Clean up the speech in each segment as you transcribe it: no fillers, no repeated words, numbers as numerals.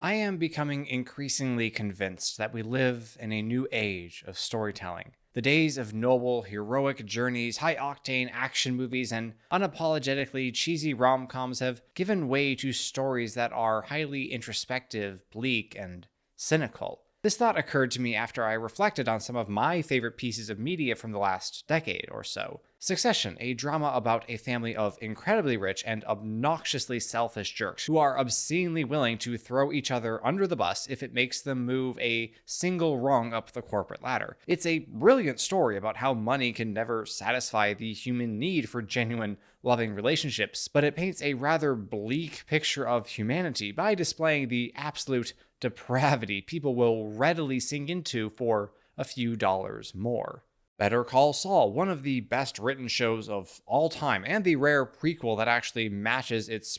I am becoming increasingly convinced that we live in a new age of storytelling. The days of noble, heroic journeys, high octane action movies, and unapologetically cheesy rom coms have given way to stories that are highly introspective, bleak, and cynical. This thought occurred to me after I reflected on some of my favorite pieces of media from the last decade or so. Succession, a drama about a family of incredibly rich and obnoxiously selfish jerks who are obscenely willing to throw each other under the bus if it makes them move a single rung up the corporate ladder. It's a brilliant story about how money can never satisfy the human need for genuine, loving relationships, but it paints a rather bleak picture of humanity by displaying the absolute depravity people will readily sink into for a few dollars more. Better Call Saul, one of the best written shows of all time, and the rare prequel that actually matches its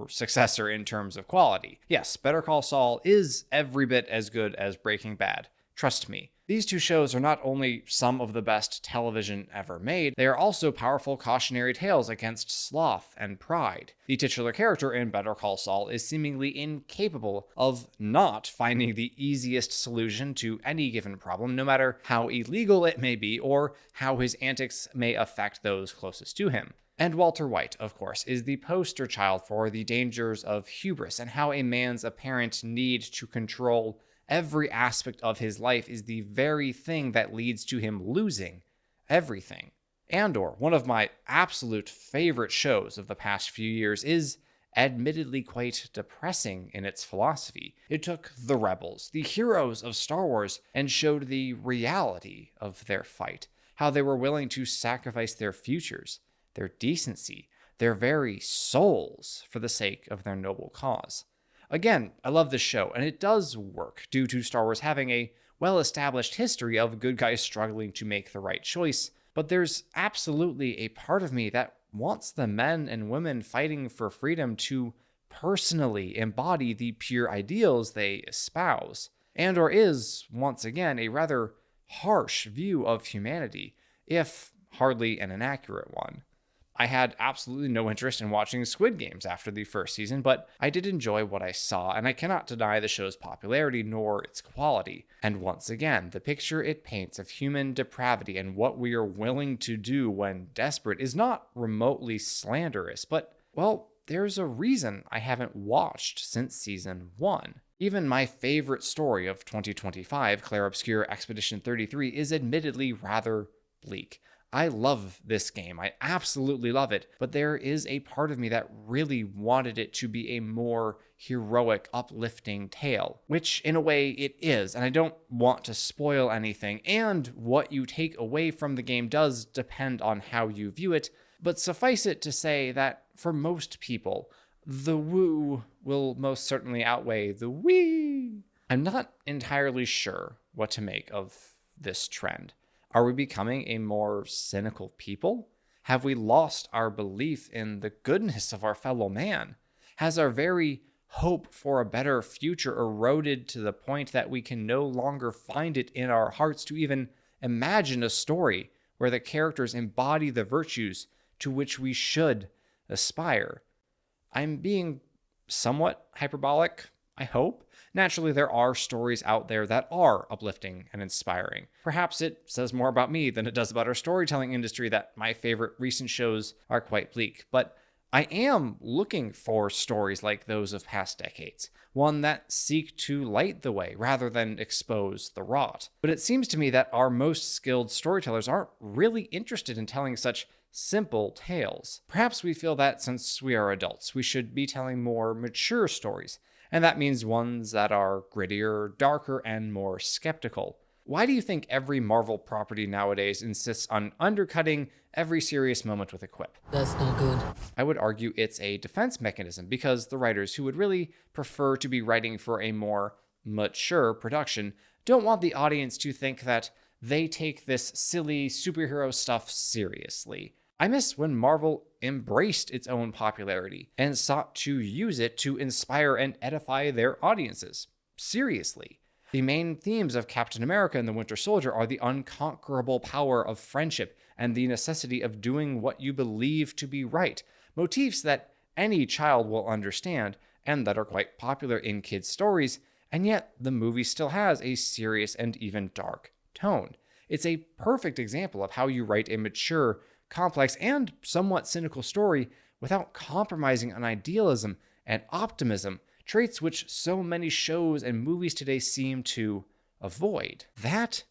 successor in terms of quality. Yes, Better Call Saul is every bit as good as Breaking Bad. Trust me. These two shows are not only some of the best television ever made, they are also powerful cautionary tales against sloth and pride. The titular character in Better Call Saul is seemingly incapable of not finding the easiest solution to any given problem, no matter how illegal it may be or how his antics may affect those closest to him. And Walter White, of course, is the poster child for the dangers of hubris and how a man's apparent need to control every aspect of his life is the very thing that leads to him losing everything. Andor, one of my absolute favorite shows of the past few years, is admittedly quite depressing in its philosophy. It took the rebels, the heroes of Star Wars, and showed the reality of their fight, how they were willing to sacrifice their futures, their decency, their very souls for the sake of their noble cause. Again, I love this show, and it does work due to Star Wars having a well-established history of good guys struggling to make the right choice, but there's absolutely a part of me that wants the men and women fighting for freedom to personally embody the pure ideals they espouse. Andor is, once again, a rather harsh view of humanity, if hardly an inaccurate one. I had absolutely no interest in watching Squid Games after the first season, but I did enjoy what I saw, and I cannot deny the show's popularity nor its quality. And once again, the picture it paints of human depravity and what we are willing to do when desperate is not remotely slanderous, but, well, there's a reason I haven't watched since season 1. Even my favorite story of 2025, Clair Obscur Expedition 33, is admittedly rather bleak. I love this game. I absolutely love it. But there is a part of me that really wanted it to be a more heroic, uplifting tale, which in a way it is. And I don't want to spoil anything. And what you take away from the game does depend on how you view it. But suffice it to say that for most people, the woo will most certainly outweigh the wee. I'm not entirely sure what to make of this trend. Are we becoming a more cynical people? Have we lost our belief in the goodness of our fellow man? Has our very hope for a better future eroded to the point that we can no longer find it in our hearts to even imagine a story where the characters embody the virtues to which we should aspire? I'm being somewhat hyperbolic, I hope. Naturally, there are stories out there that are uplifting and inspiring. Perhaps it says more about me than it does about our storytelling industry that my favorite recent shows are quite bleak. But I am looking for stories like those of past decades, one that seek to light the way rather than expose the rot. But it seems to me that our most skilled storytellers aren't really interested in telling such simple tales. Perhaps we feel that since we are adults, we should be telling more mature stories, and that means ones that are grittier, darker, and more skeptical. Why do you think every Marvel property nowadays insists on undercutting every serious moment with a quip? That's no good. I would argue it's a defense mechanism because the writers who would really prefer to be writing for a more mature production don't want the audience to think that they take this silly superhero stuff seriously. I miss when Marvel embraced its own popularity and sought to use it to inspire and edify their audiences. Seriously. The main themes of Captain America and the Winter Soldier are the unconquerable power of friendship and the necessity of doing what you believe to be right, motifs that any child will understand, and that are quite popular in kids' stories, and yet the movie still has a serious and even dark tone. It's a perfect example of how you write a mature, complex, and somewhat cynical story without compromising on idealism and optimism, traits which so many shows and movies today seem to avoid. That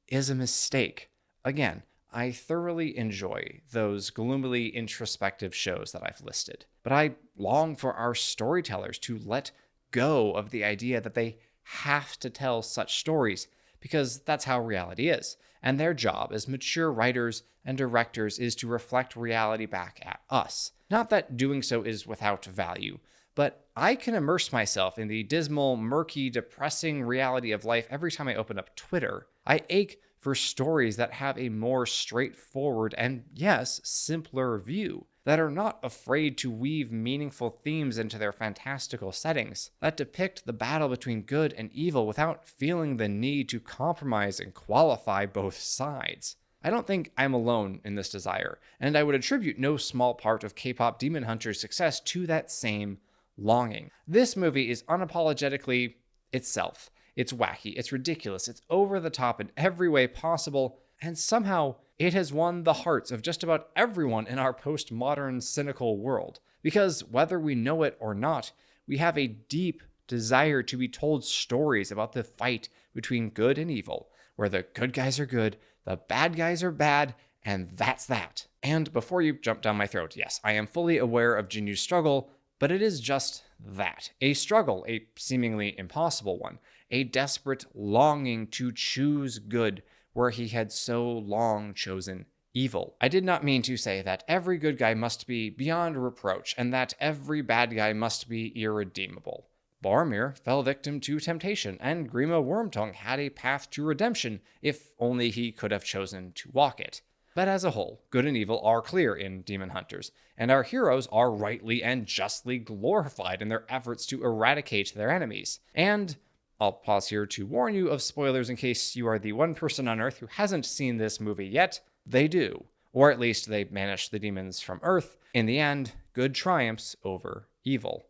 is a mistake. Again, I thoroughly enjoy those gloomily introspective shows that I've listed, but I long for our storytellers to let go of the idea that they have to tell such stories, because that's how reality is, and their job as mature writers and directors is to reflect reality back at us. Not that doing so is without value, but I can immerse myself in the dismal, murky, depressing reality of life every time I open up Twitter. I ache for stories that have a more straightforward and, yes, simpler view, that are not afraid to weave meaningful themes into their fantastical settings, that depict the battle between good and evil without feeling the need to compromise and qualify both sides. I don't think I'm alone in this desire, and I would attribute no small part of K-pop Demon Hunter's success to that same longing. This movie is unapologetically itself. It's wacky, it's ridiculous, it's over the top in every way possible, and somehow it has won the hearts of just about everyone in our postmodern cynical world. Because whether we know it or not, we have a deep desire to be told stories about the fight between good and evil, where the good guys are good, the bad guys are bad, and that's that. And before you jump down my throat, yes, I am fully aware of Jinyu's struggle, but it is just that. A struggle, a seemingly impossible one, a desperate longing to choose good where he had so long chosen evil. I did not mean to say that every good guy must be beyond reproach and that every bad guy must be irredeemable. Boromir fell victim to temptation, and Grima Wormtongue had a path to redemption if only he could have chosen to walk it. But as a whole, good and evil are clear in Demon Hunters, and our heroes are rightly and justly glorified in their efforts to eradicate their enemies. And I'll pause here to warn you of spoilers in case you are the one person on Earth who hasn't seen this movie yet. They do. Or at least they banish the demons from Earth. In the end, good triumphs over evil.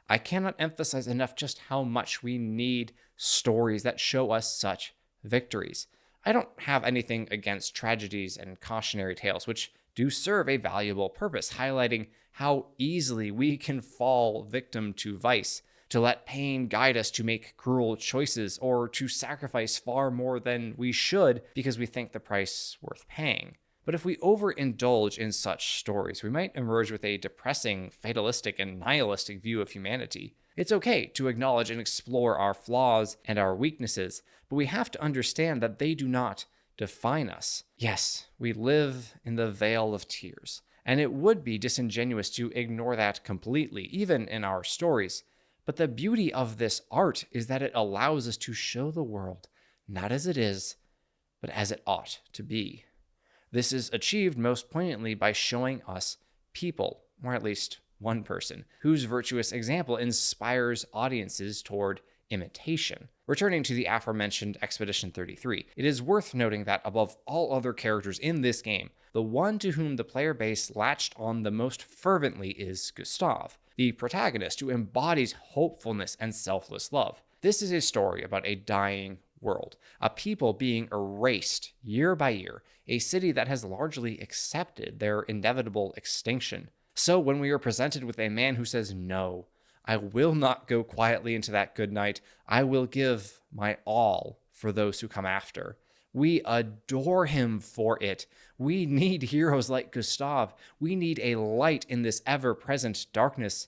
I cannot emphasize enough just how much we need stories that show us such victories. I don't have anything against tragedies and cautionary tales, which do serve a valuable purpose, highlighting how easily we can fall victim to vice, to let pain guide us to make cruel choices, or to sacrifice far more than we should because we think the price worth paying. But if we overindulge in such stories, we might emerge with a depressing, fatalistic, and nihilistic view of humanity. It's okay to acknowledge and explore our flaws and our weaknesses, but we have to understand that they do not define us. Yes, we live in the vale of tears, and it would be disingenuous to ignore that completely, even in our stories. But the beauty of this art is that it allows us to show the world not as it is, but as it ought to be. This is achieved most poignantly by showing us people, or at least one person, whose virtuous example inspires audiences toward imitation. Returning to the aforementioned Expedition 33, it is worth noting that above all other characters in this game, the one to whom the player base latched on the most fervently is Gustav, the protagonist who embodies hopefulness and selfless love. This is a story about a dying world, a people being erased year by year, a city that has largely accepted their inevitable extinction. So when we are presented with a man who says, "No, I will not go quietly into that good night. I will give my all for those who come after," we adore him for it. We need heroes like Gustav. We need a light in this ever-present darkness.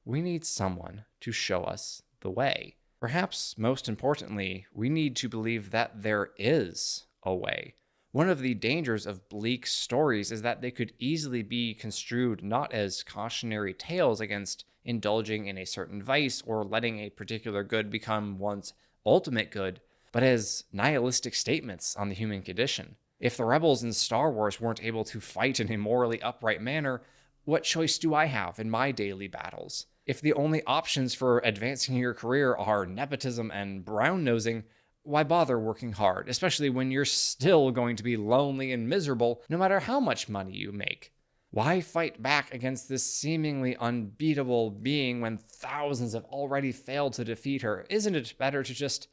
We need someone to show us the way. Perhaps most importantly, we need to believe that there is a way. One of the dangers of bleak stories is that they could easily be construed not as cautionary tales against indulging in a certain vice or letting a particular good become one's ultimate good, but as nihilistic statements on the human condition. If the rebels in Star Wars weren't able to fight in a morally upright manner, what choice do I have in my daily battles? If the only options for advancing your career are nepotism and brown-nosing, why bother working hard, especially when you're still going to be lonely and miserable no matter how much money you make? Why fight back against this seemingly unbeatable being when thousands have already failed to defeat her? Isn't it better to just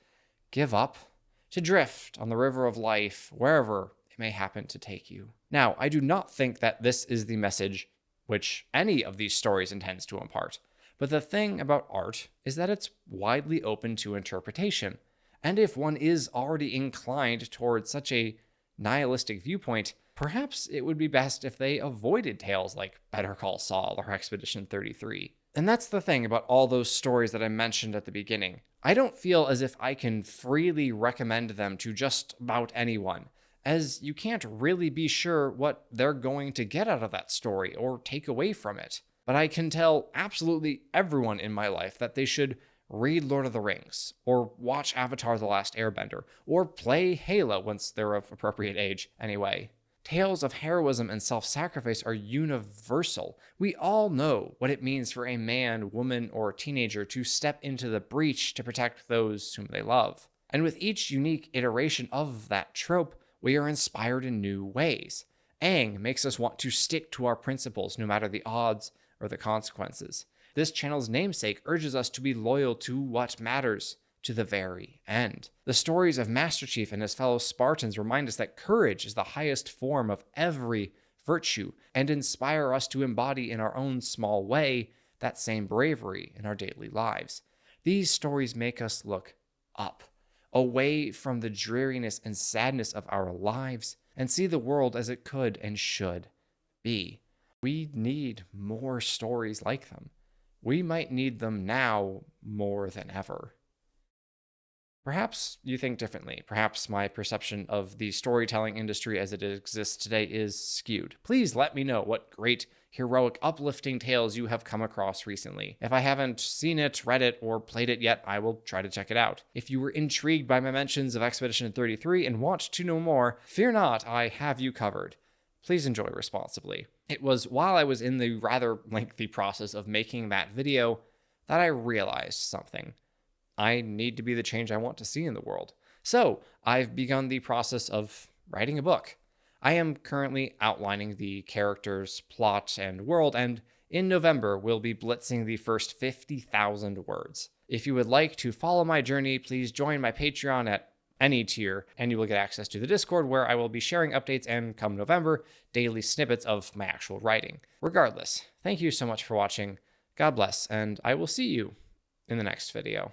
give up? To drift on the river of life, wherever it may happen to take you. Now, I do not think that this is the message which any of these stories intends to impart. But the thing about art is that it's widely open to interpretation. And if one is already inclined towards such a nihilistic viewpoint, perhaps it would be best if they avoided tales like Better Call Saul or Expedition 33. And that's the thing about all those stories that I mentioned at the beginning. I don't feel as if I can freely recommend them to just about anyone, as you can't really be sure what they're going to get out of that story or take away from it. But I can tell absolutely everyone in my life that they should read Lord of the Rings, or watch Avatar: The Last Airbender, or play Halo once they're of appropriate age anyway. Tales of heroism and self-sacrifice are universal. We all know what it means for a man, woman, or teenager to step into the breach to protect those whom they love. And with each unique iteration of that trope, we are inspired in new ways. Aang makes us want to stick to our principles no matter the odds or the consequences. This channel's namesake urges us to be loyal to what matters to the very end. The stories of Master Chief and his fellow Spartans remind us that courage is the highest form of every virtue and inspire us to embody in our own small way that same bravery in our daily lives. These stories make us look up, away from the dreariness and sadness of our lives, and see the world as it could and should be. We need more stories like them. We might need them now more than ever. Perhaps you think differently. Perhaps my perception of the storytelling industry as it exists today is skewed. Please let me know what great, heroic, uplifting tales you have come across recently. If I haven't seen it, read it, or played it yet, I will try to check it out. If you were intrigued by my mentions of Expedition 33 and want to know more, fear not, I have you covered. Please enjoy responsibly. It was while I was in the rather lengthy process of making that video that I realized something. I need to be the change I want to see in the world. So I've begun the process of writing a book. I am currently outlining the characters, plot, and world, and in November we'll be blitzing the first 50,000 words. If you would like to follow my journey, please join my Patreon at any tier, and you will get access to the Discord where I will be sharing updates and, come November, daily snippets of my actual writing. Regardless, thank you so much for watching. God bless, and I will see you in the next video.